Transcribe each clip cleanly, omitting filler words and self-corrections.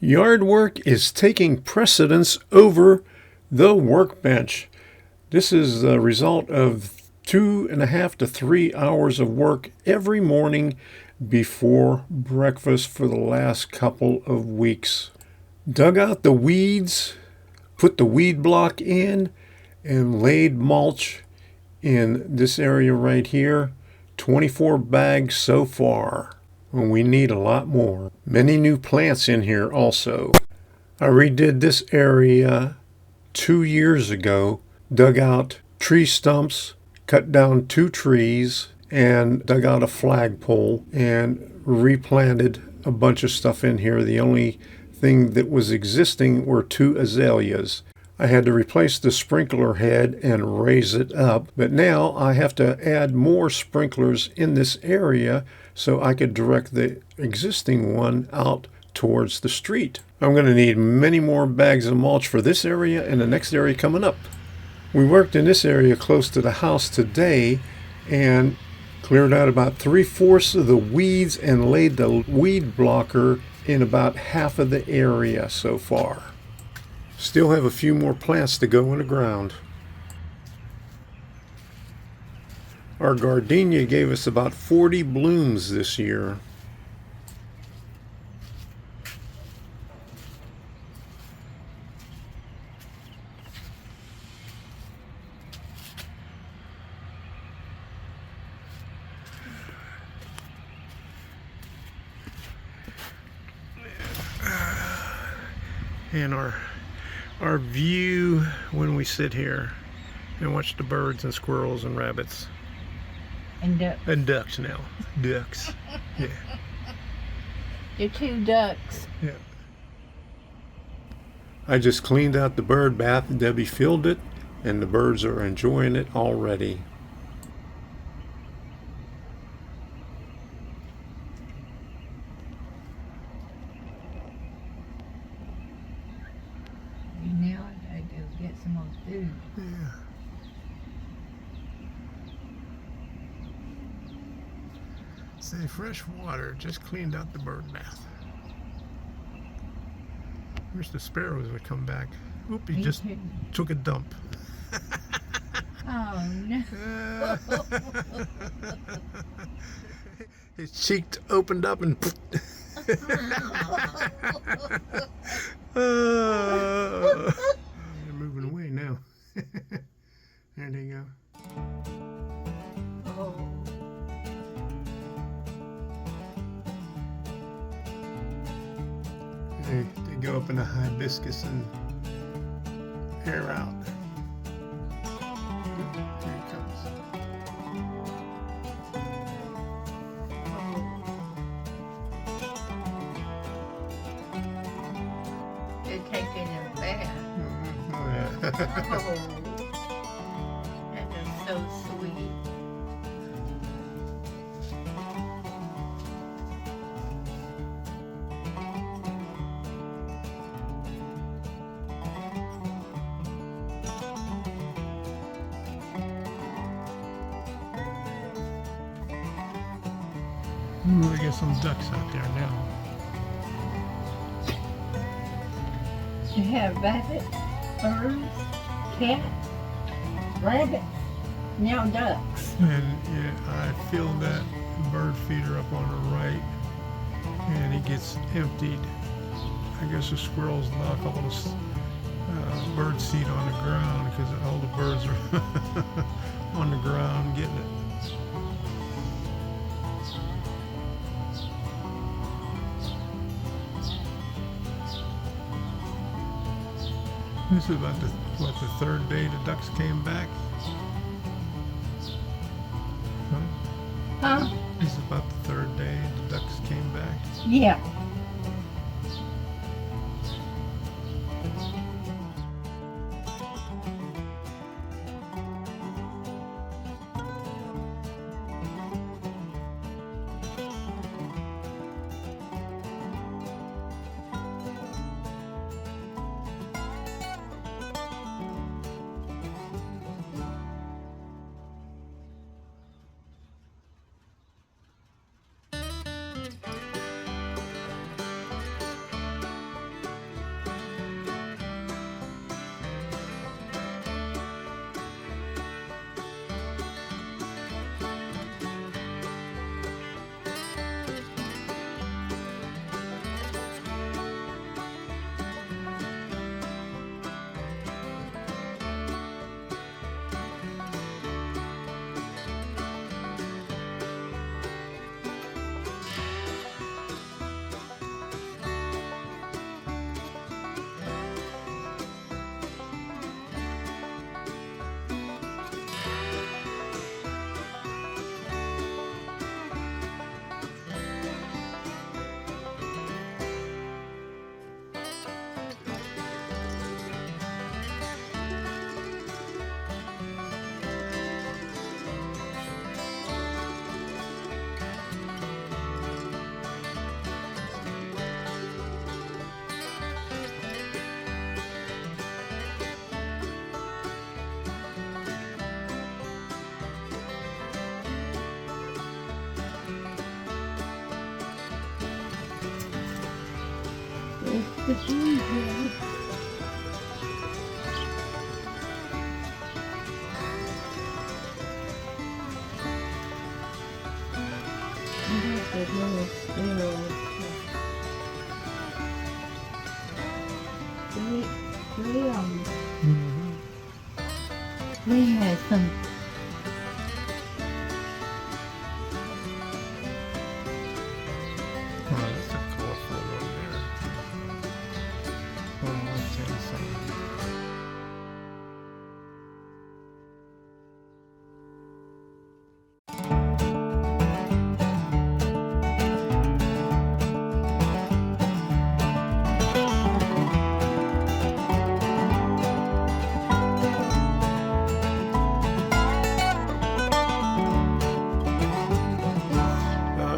Yard work is taking precedence over the workbench. This is the result of 2.5 to 3 hours of work every morning before breakfast for the last couple of weeks. Dug out the weeds, put the weed block in, and laid mulch in this area right here. 24 bags so far. And we need a lot more. Many new plants in here also. I redid this area 2 years ago, dug out tree stumps, cut down 2 trees, and dug out a flagpole and replanted a bunch of stuff in here. The only thing that was existing were 2 azaleas. I had to replace the sprinkler head and raise it up, but now I have to add more sprinklers in this area so I could direct the existing one out towards the street. I'm going to need many more bags of mulch for this area and the next area coming up. We worked in this area close to the house today and cleared out about 3/4 of the weeds and laid the weed blocker in about half of the area so far. Still have a few more plants to go in the ground. Our gardenia gave us about 40 blooms this year. And our view when we sit here and watch the birds and squirrels and rabbits. And ducks. And ducks now. Ducks. Yeah. They're 2 ducks. Yeah. I just cleaned out the bird bath. Debbie filled it, and the birds are enjoying it already. Now I gotta go get some more food. Yeah. Say fresh water, just cleaned out the bird bath. Wish the sparrows would come back. Oop, he just took a dump. Oh no. His cheek opened up and they're moving away now. There they go. Oh. They go up in the hibiscus and air out. Here he comes. They're taking a bath. Oh, yeah. Oh. That is so sweet. Ooh, I got some ducks out there now. You have rabbits, birds, cats, rabbits, now ducks. And yeah, I fill that bird feeder up on the right, and it gets emptied. I guess the squirrels knock all this bird seed on the ground because all the birds are on the ground getting it. This is about the 3rd day the ducks came back. Huh? This is about the 3rd day the ducks came back. Yeah. It's the usual. We had some. Oh, that's a colorful one there. On the left-hand side.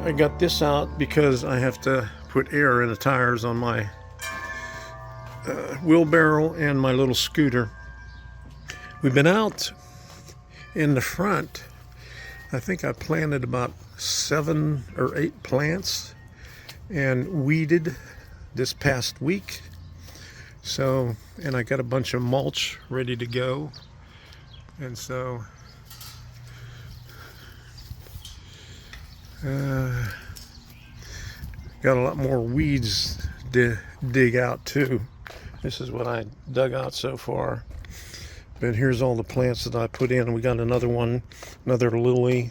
I got this out because I have to put air in the tires on my wheelbarrow and my little scooter. We've been out in the front. I think I planted about 7 or 8 plants and weeded this past week. So, and I got a bunch of mulch ready to go. And so got a lot more weeds to dig out too. This is what I dug out so far. But here's all the plants that I put in. We got another one, another lily,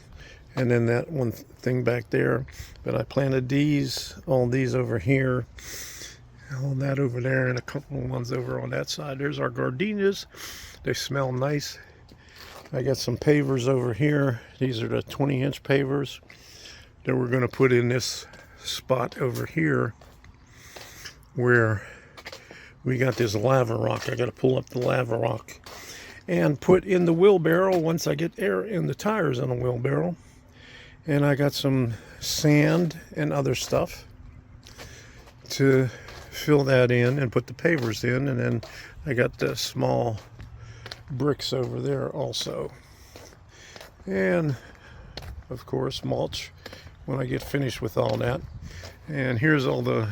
and then that one thing back there. But I planted these, all these over here, all that over there, and a couple of ones over on that side. There's our gardenias. They smell nice. I got some pavers over here. These are the 20-inch pavers that we're going to put in this spot over here where we got this lava rock. I got to pull up the lava rock and put in the wheelbarrow once I get air in the tires on the wheelbarrow. And I got some sand and other stuff to fill that in and put the pavers in. And then I got the small bricks over there also. And of course mulch when I get finished with all that. And here's all the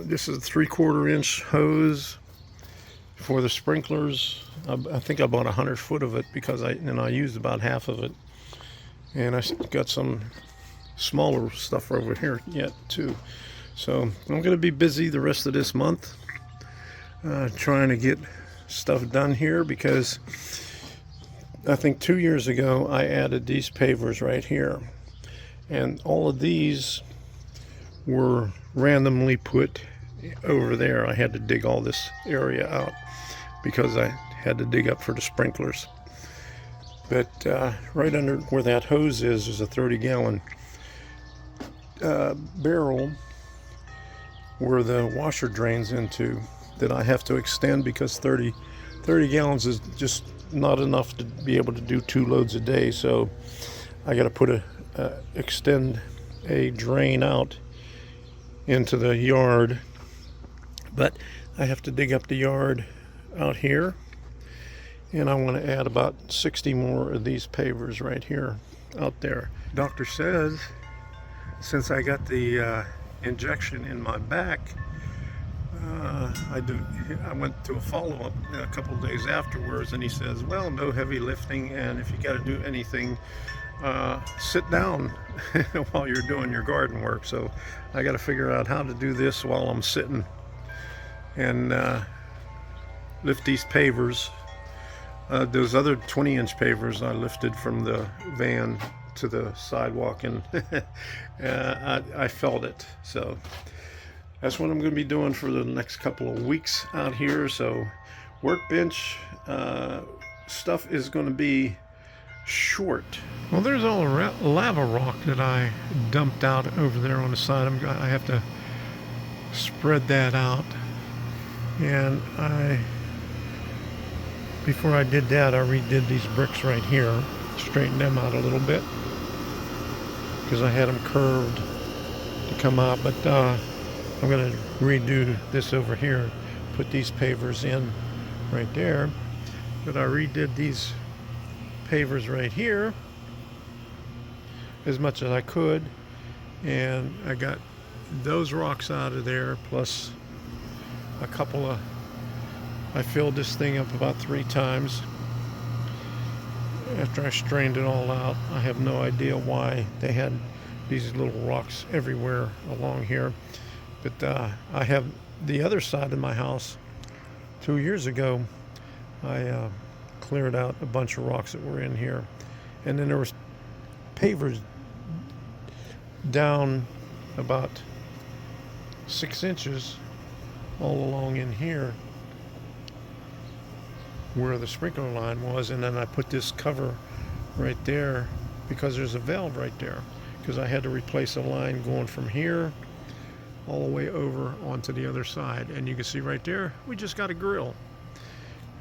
this is a 3/4 inch hose for the sprinklers. I think I bought 100 foot of it because I used about half of it. And I got some smaller stuff over here yet too. So I'm going to be busy the rest of this month trying to get stuff done here, because I think 2 years ago I added these pavers right here, and all of these were randomly put over there. I had to dig all this area out because I had to dig up for the sprinklers. But right under where that hose is a 30-gallon barrel where the washer drains into, that I have to extend because 30 gallons is just not enough to be able to do 2 loads a day. So I got to put extend a drain out into the yard. But I have to dig up the yard out here, and I want to add about 60 more of these pavers right here out there. Doctor says since I got the injection in my back, I went to a follow-up a couple of days afterwards, and he says, well, no heavy lifting, and if you got to do anything, sit down while you're doing your garden work. So I got to figure out how to do this while I'm sitting and lift these pavers. Those other 20-inch pavers I lifted from the van to the sidewalk, and I felt it. So that's what I'm going to be doing for the next couple of weeks out here. So workbench stuff is going to be short. Well, there's all the lava rock that I dumped out over there on the side. I have to spread that out, and before I did that, I redid these bricks right here, straightened them out a little bit because I had them curved to come out. But I'm going to redo this over here, put these pavers in right there. But I redid these pavers right here as much as I could, and I got those rocks out of there, plus a couple of, I filled this thing up about 3 times after I strained it all out. I have no idea why they had these little rocks everywhere along here, but I have the other side of my house. 2 years ago I cleared out a bunch of rocks that were in here, and then there was pavers down about 6 inches all along in here where the sprinkler line was, and then I put this cover right there because there's a valve right there, because I had to replace a line going from here all the way over onto the other side. And you can see right there we just got a grill.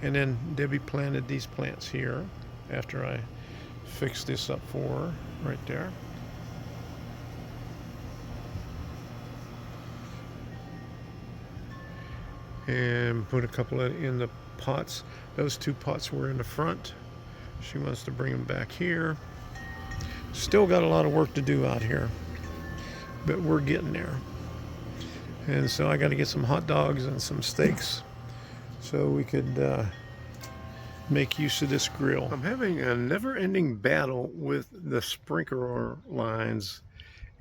And then Debbie planted these plants here after I fixed this up for her right there. And put a couple in the pots. Those 2 pots were in the front. She wants to bring them back here. Still got a lot of work to do out here, but we're getting there. And so I got to get some hot dogs and some steaks so we could make use of this grill. I'm having a never-ending battle with the sprinkler lines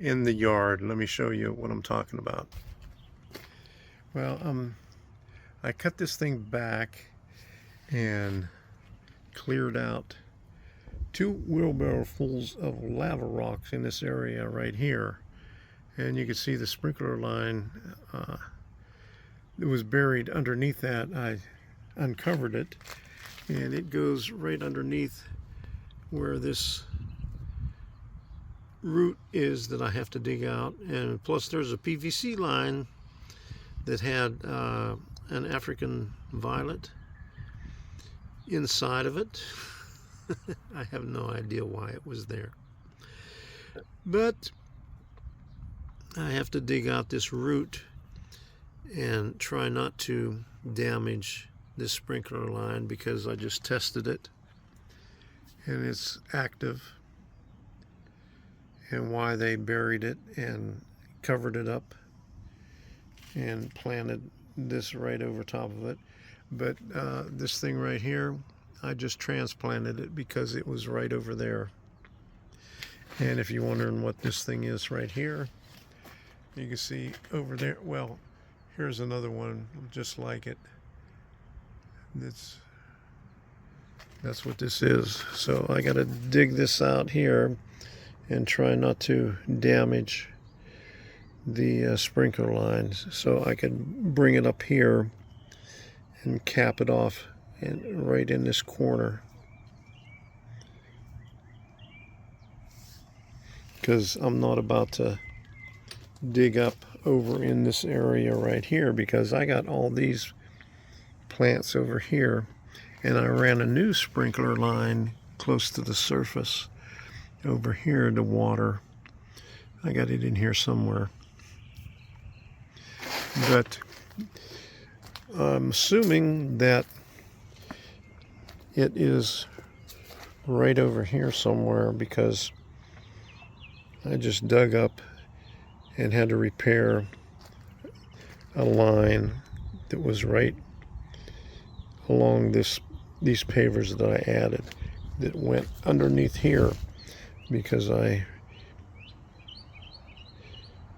in the yard. Let me show you what I'm talking about. Well, I cut this thing back and cleared out 2 wheelbarrow fulls of lava rocks in this area right here. And you can see the sprinkler line that was buried underneath that. I uncovered it, and it goes right underneath where this root is that I have to dig out. And plus there's a PVC line that had an African violet inside of it. I have no idea why it was there, but I have to dig out this root and try not to damage this sprinkler line, because I just tested it and it's active, and why they buried it and covered it up and planted this right over top of it. But this thing right here, I just transplanted it because it was right over there. And if you're wondering what this thing is right here, you can see over there, well, here's another one just like it. That's what this is. So I got to dig this out here and try not to damage the sprinkler lines, so I can bring it up here and cap it off and right in this corner, because I'm not about to dig up over in this area right here, because I got all these plants over here, and I ran a new sprinkler line close to the surface over here to water. I got it in here somewhere, but I'm assuming that it is right over here somewhere, because I just dug up and had to repair a line that was right along these pavers that I added that went underneath here, because I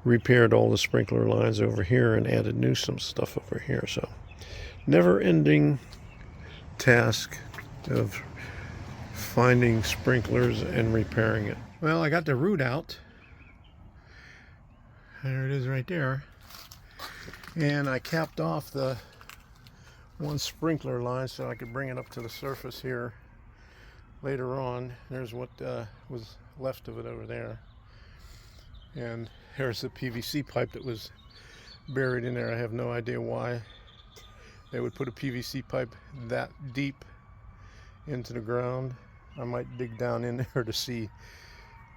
repaired all the sprinkler lines over here and added new some stuff over here. So never-ending task of finding sprinklers and repairing it. Well, I got the root out. There it is right there. And I capped off the one sprinkler line so I could bring it up to the surface here later on. There's what was left of it over there. And here's the PVC pipe that was buried in there. I have no idea why they would put a PVC pipe that deep into the ground. I might dig down in there to see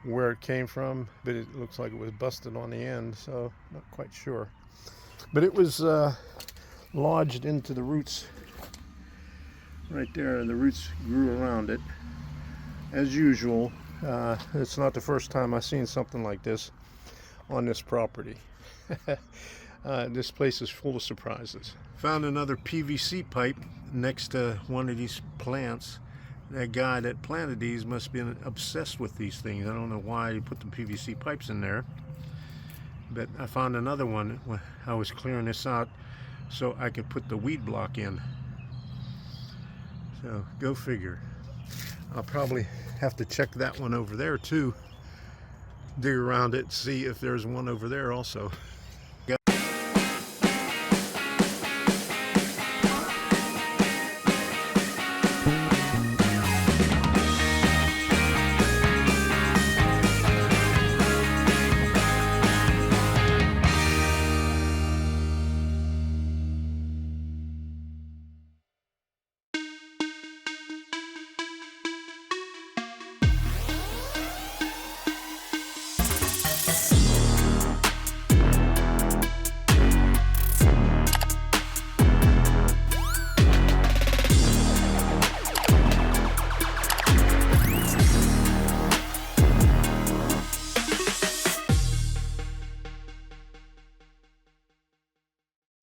where it came from, but it looks like it was busted on the end, so not quite sure. But it was lodged into the roots right there, and the roots grew around it as usual. It's not the first time I've seen something like this on this property. This place is full of surprises. Found another PVC pipe next to one of these plants. That guy that planted these must have been obsessed with these things. I don't know why he put the PVC pipes in there. But I found another one when I was clearing this out so I could put the weed block in. So go figure. I'll probably have to check that one over there too. Dig around it, see if there's one over there also.